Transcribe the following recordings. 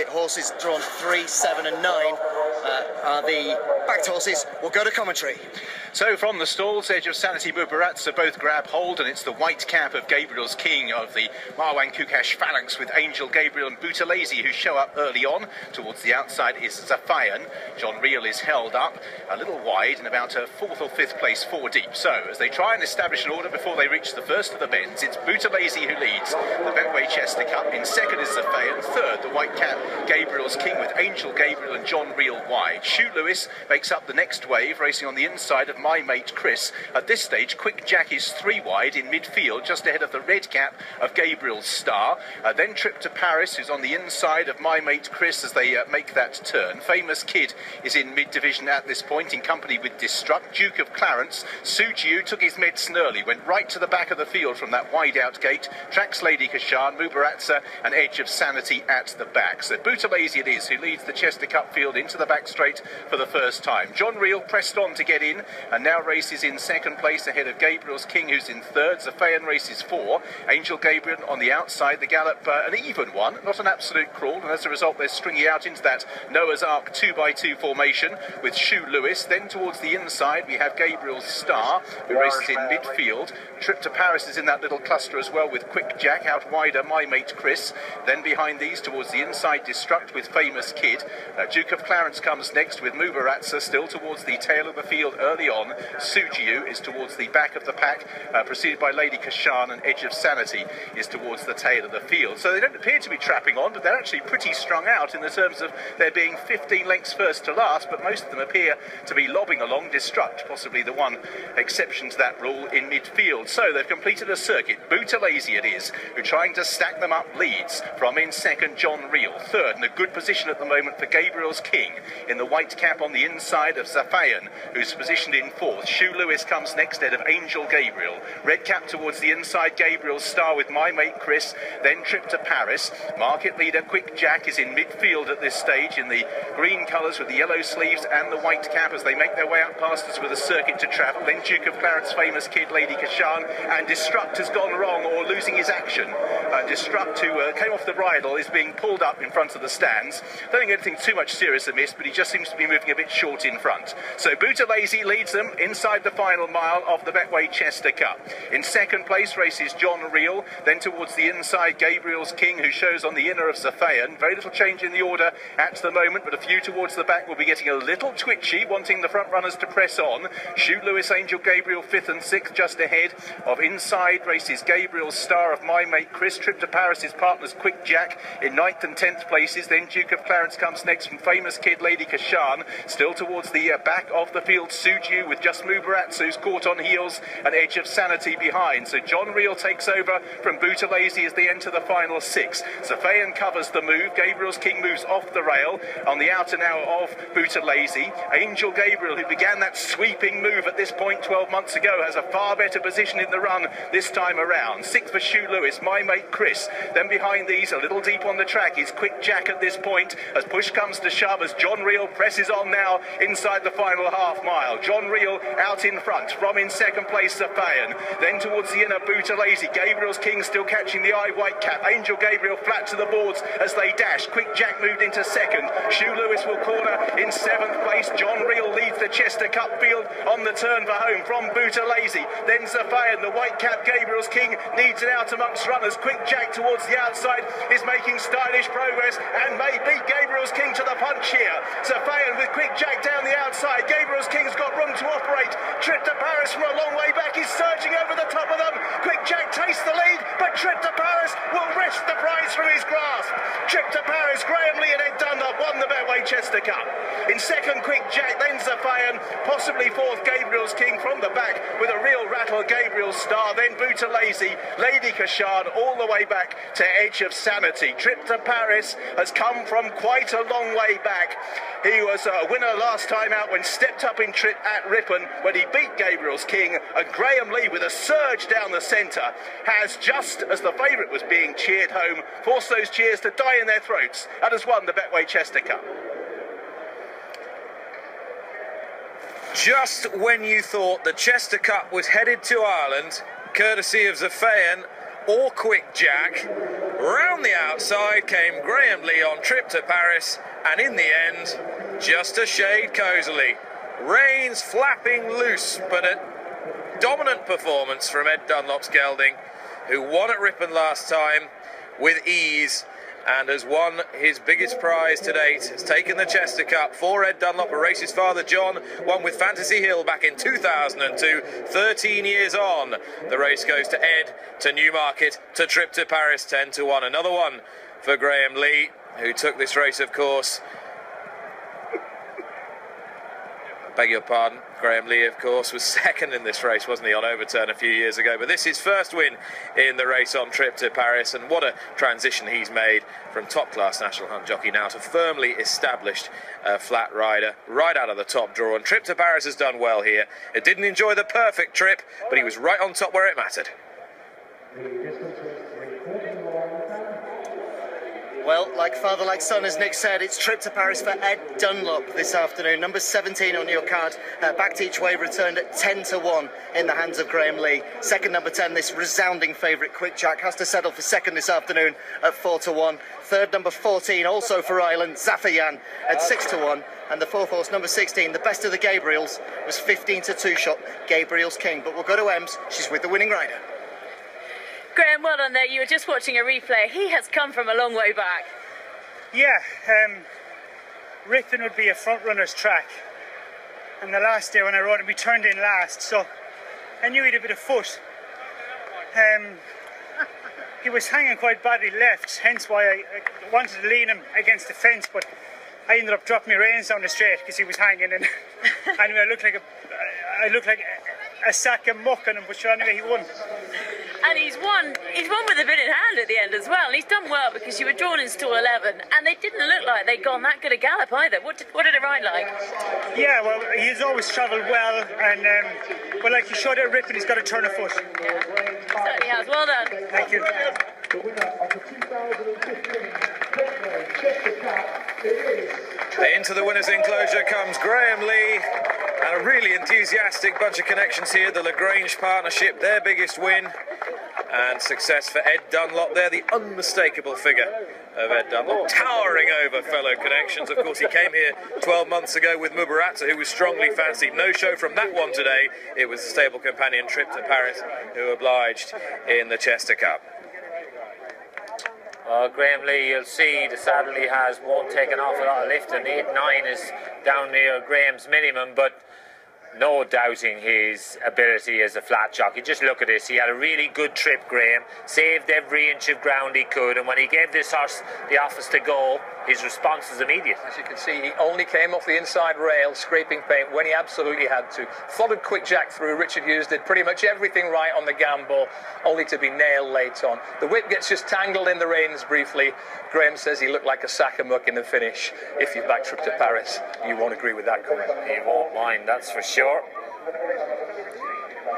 Horses drawn 3, 7 and 9 are the backed horses. We'll go to commentary. So from the stalls, Edge of Sanity, Mubaratsa both grab hold, and it's the white cap of Gabriel's King of the Marwan Kukash phalanx with Angel Gabriel and Buthelezi who show up early on. Towards the outside is Zafayan. John Reel is held up a little wide and about a 4th or 5th place 4 deep. So as they try and establish an order before they reach the first of the bends, it's Buthelezi who leads the Betway Chester Cup. In second is Zafayan. Third, the white cap Gabriel's King with Angel Gabriel and John Reel wide. Shoot Lewis makes up the next wave, racing on the inside of My Mate Chris. At this stage, Quick Jack is 3 wide in midfield, just ahead of the red cap of Gabriel's Star. Then Trip to Paris, who's on the inside of My Mate Chris as they make that turn. Famous Kid is in mid-division at this point, in company with Destruct. Duke of Clarence, Sujiu took his medicine early, went right to the back of the field from that wide-out gate. Tracks Lady Kashan, Mubaratsa and Edge of Sanity at the back. So Buthelezi it is who leads the Chester Cup field into the back straight for the first time. John Reel pressed on to get in and now races in second place ahead of Gabriel's King, who's in third. Zafayan races 4. Angel Gabriel on the outside. The gallop an even one, not an absolute crawl, and as a result they're stringing out into that Noah's Ark 2x2 formation with Shoe Lewis. Then towards the inside we have Gabriel's Star, who races in midfield. Trip to Paris is in that little cluster as well with Quick Jack. Out wider My Mate Chris. Then behind these towards the inside Destruct with Famous Kid. Duke of Clarence comes next with Mubaratsa still towards the tail of the field early on. Sujiu is towards the back of the pack, preceded by Lady Kashan, and Edge of Sanity is towards the tail of the field. So they don't appear to be trapping on, but they're actually pretty strung out in the terms of there being 15 lengths first to last, but most of them appear to be lobbing along. Destruct, possibly the one exception to that rule in midfield. So they've completed a circuit. Buthelezi it is, who trying to stack them up leads from in second John Reel. Third, in a good position at the moment for Gabriel's King in the white cap on the inside of Zafayan, who's positioned in fourth. Shoe Lewis comes next ahead of Angel Gabriel. Red cap towards the inside Gabriel's Star with My Mate Chris. Then Trip to Paris. Market leader Quick Jack is in midfield at this stage in the green colours with the yellow sleeves and the white cap as they make their way out past us with a circuit to travel. Then Duke of Clarence, Famous Kid, Lady Kashan, and Destruct has gone wrong or losing his action. Destruct, who came off the bridle, is being pulled up in front of the stands. Don't think anything too much serious amiss, but he just seems to be moving a bit short in front. So Buthelezi leads them inside the final mile of the Betway Chester Cup. In second place races John Reel, then towards the inside Gabriel's King, who shows on the inner of Zafayan. Very little change in the order at the moment, but a few towards the back will be getting a little twitchy, wanting the front runners to press on. Shoot Lewis, Angel Gabriel 5th and 6th just ahead of inside races Gabriel's Star of My Mate Chris. Trip to Paris, his partners Quick Jack in 9th and 10th places. Then Duke of Clarence comes next from Famous Kid, Lady Kashan. Still towards the back of the field Sujiu with just Mubaratsa, who's caught on heels, and Edge of Sanity behind. So John Reel takes over from Buthelezi as they enter the final 6. Zafayan covers the move. Gabriel's King moves off the rail on the outer now of Buthelezi. Angel Gabriel, who began that sweeping move at this point 12 months ago, has a far better position in the run this time around. 6th for Shoe Lewis, My Mate Chris. Then behind these, a little deep on the track, is Quick Jack at this point as push comes to shove as John Reel presses on now inside the final half mile. John Reel out in front, from in second place Zafayan. Then towards the inner Buthelezi. Gabriel's King still catching the eye white cap. Angel Gabriel flat to the boards as they dash. Quick Jack moved into second. Shoe Lewis will corner in 7th place. John Reel leads the Chester Cup field on the turn for home from Buthelezi. Then Zafayan, the white cap Gabriel's King, needs it out amongst runners. Quick Jack towards the outside is making stylish progress and may beat Gabriel's King to the punch here. Zafayan with Quick Jack down the outside. Gabriel's King's got room to operate. Trip to Paris from a long way back is surging over the top of them. Quick Jack takes the lead, but Trip to Paris will wrest the prize from his grasp. Trip to Paris, Graham Lee and Ed Dunlop won the Betway Chester Cup. In second, Quick Jack, then Zafayan, possibly fourth, Gabriel's King from the back with a real rattle, Gabriel's Star, then Buthelezi, Lady Kashan, all the way back to Edge of Sanity. Trip to Paris has come from quite a long way back. He was a winner last time out when stepped up in Trip at Ripon when he beat Gabriel's King, and Graham Lee with a surge down the centre has, just as the favourite was being cheered home, forced those cheers to die in their throats and has won the Betway Chester Cup. Just when you thought the Chester Cup was headed to Ireland, courtesy of Zafayan or Quick Jack, Round the outside came Graham Lee on Trip to Paris, and in the end, just a shade cosily. Reins flapping loose, but a dominant performance from Ed Dunlop's gelding, who won at Ripon last time with ease and has won his biggest prize to date. Has taken the Chester Cup for Ed Dunlop, a race his father John won with Fantasy Hill back in 2002. 13 years on, the race goes to Ed, to Newmarket, to Trip to Paris, 10-1. Another one for Graham Lee, who took this race, of course. Beg your pardon, Graham Lee, of course, was second in this race, wasn't he, on Overturn a few years ago. But this is his first win in the race on Trip to Paris, and what a transition he's made from top-class National Hunt jockey now to firmly established flat rider, right out of the top draw. And Trip to Paris has done well here. It didn't enjoy the perfect trip, but he was right on top where it mattered. Well, like father, like son, as Nick said, it's Trip to Paris for Ed Dunlop this afternoon. Number 17 on your card, backed each way, returned at 10-1 in the hands of Graham Lee. Second, number 10, this resounding favourite, Quick Jack, has to settle for second this afternoon at 4-1. Third, number 14, also for Ireland, Zafayan at 6-1. And the fourth horse, number 16, the best of the Gabriels, was 15-2 shot, Gabriel's King. But we'll go to Ems, she's with the winning rider. Graham, well done there. You were just watching a replay. He has come from a long way back. Yeah, Ripon would be a front runner's track. And the last day when I rode him, we turned in last, so I knew he had a bit of foot. He was hanging quite badly left, hence why I wanted to lean him against the fence, but I ended up dropping my reins down the straight because he was hanging, and anyway, I looked like a sack of muck on him, but sure, anyway, he won. And he's won with a bit in hand at the end as well. And he's done well because you were drawn in stall 11 and they didn't look like they'd gone that good a gallop either. What did it ride like? Yeah, well, he's always travelled well, and but like he showed at Ripon, he's got a turn of foot. Yeah, certainly has. Well done. Thank you. Into the winner's enclosure comes Graham Lee, and a really enthusiastic bunch of connections here. The Lagrange partnership, their biggest win, and success for Ed Dunlop. They're the unmistakable figure of Ed Dunlop, towering over fellow connections. Of course, he came here 12 months ago with Mubaratza, who was strongly fancied. No show from that one today. It was the stable companion Trip to Paris who obliged in the Chester Cup. Graham Lee, you'll see the saddle he has won't take an awful lot of lift, and 8-9 is down near Graham's minimum, but no doubting his ability as a flat jockey. Just look at this. He had a really good trip, Graham. Saved every inch of ground he could, and when he gave this horse the office to go, his response was immediate. As you can see, he only came off the inside rail, scraping paint when he absolutely had to. Followed Quick Jack through. Richard Hughes did pretty much everything right on the gamble, only to be nailed late on. The whip gets just tangled in the reins briefly. Graham says he looked like a sack of muck in the finish. If you back Trip to Paris, you won't agree with that comment. He won't mind, that's for sure.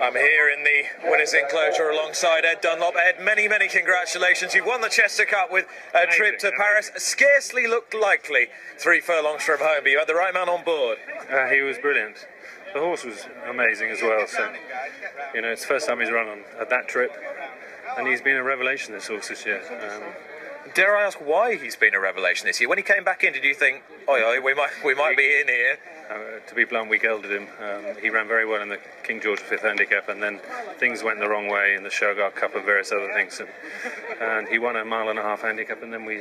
I'm here in the winner's enclosure alongside Ed Dunlop. Ed, many, many congratulations. You've won the Chester Cup with a Trip to Paris. Scarcely looked likely 3 furlongs from home, but you had the right man on board. He was brilliant. The horse was amazing as well. So, you know, it's the first time he's run at that trip, and he's been a revelation, this horse, this year. Dare I ask why he's been a revelation this year? When he came back in, did you think, oi, we might be in here? To be blunt, we gelded him. He ran very well in the King George V handicap, and then things went the wrong way in the Shogar Cup and various other things. And he won a 1.5 mile handicap, and then we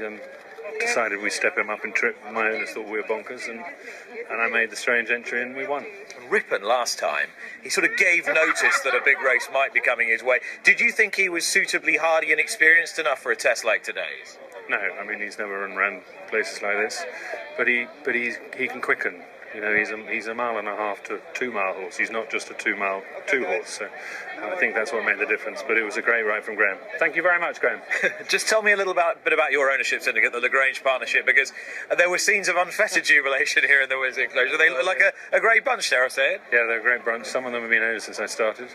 decided we'd step him up in trip. My owners thought we were bonkers, and I made the strange entry, and we won. Ripon last time, he sort of gave notice that a big race might be coming his way. Did you think he was suitably hardy and experienced enough for a test like today's? No, I mean, he's never ran places like this, but he can quicken. You know, he's a 1.5 mile to 2 mile horse. He's not just a 2 mile 2 horse. So I think that's what made the difference. But it was a great ride from Graham. Thank you very much, Graham. Just tell me a little bit about your ownership syndicate, the Lagrange partnership, because there were scenes of unfettered jubilation here in the winner's enclosure. They look like a great bunch, dare I say it? Yeah, they're a great bunch. Some of them have been owners since I started.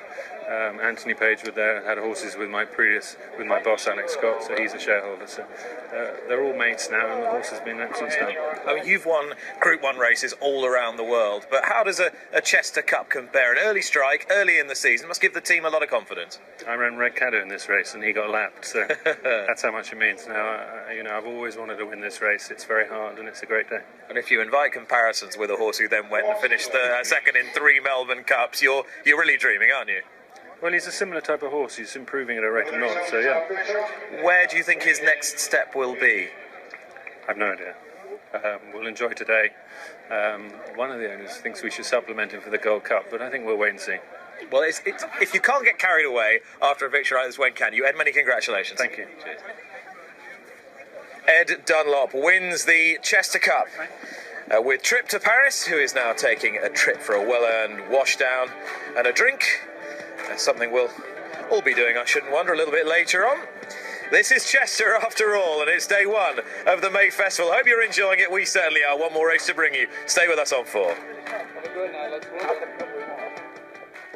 Anthony Page had horses with my boss Alex Scott, so he's a shareholder. So they're all mates now, and the horse has been absolute star. I mean, you've won Group 1 races all around the world, but how does a Chester Cup compare? An early strike, early in the season, must give the team a lot of confidence. I ran Red Caddo in this race, and he got lapped, so that's how much it means. Now, I've always wanted to win this race. It's very hard, and it's a great day. And if you invite comparisons with a horse who then went and finished second in 3 Melbourne Cups, you're really dreaming, aren't you? Well, he's a similar type of horse. He's improving at a rate of not, so yeah. Where do you think his next step will be? I've no idea. We'll enjoy today. One of the owners thinks we should supplement him for the Gold Cup, but I think we'll wait and see. Well, if you can't get carried away after a victory like this, when can you? Ed, many congratulations. Thank you. Cheers. Ed Dunlop wins the Chester Cup with Trip to Paris, who is now taking a trip for a well-earned washdown and a drink. Something we'll all be doing, I shouldn't wonder, a little bit later on. This is Chester after all, and it's day 1 of the May Festival. Hope you're enjoying it. We certainly are. One more race to bring you. Stay with us on 4.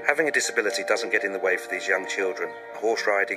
Having a disability doesn't get in the way for these young children. Horse riding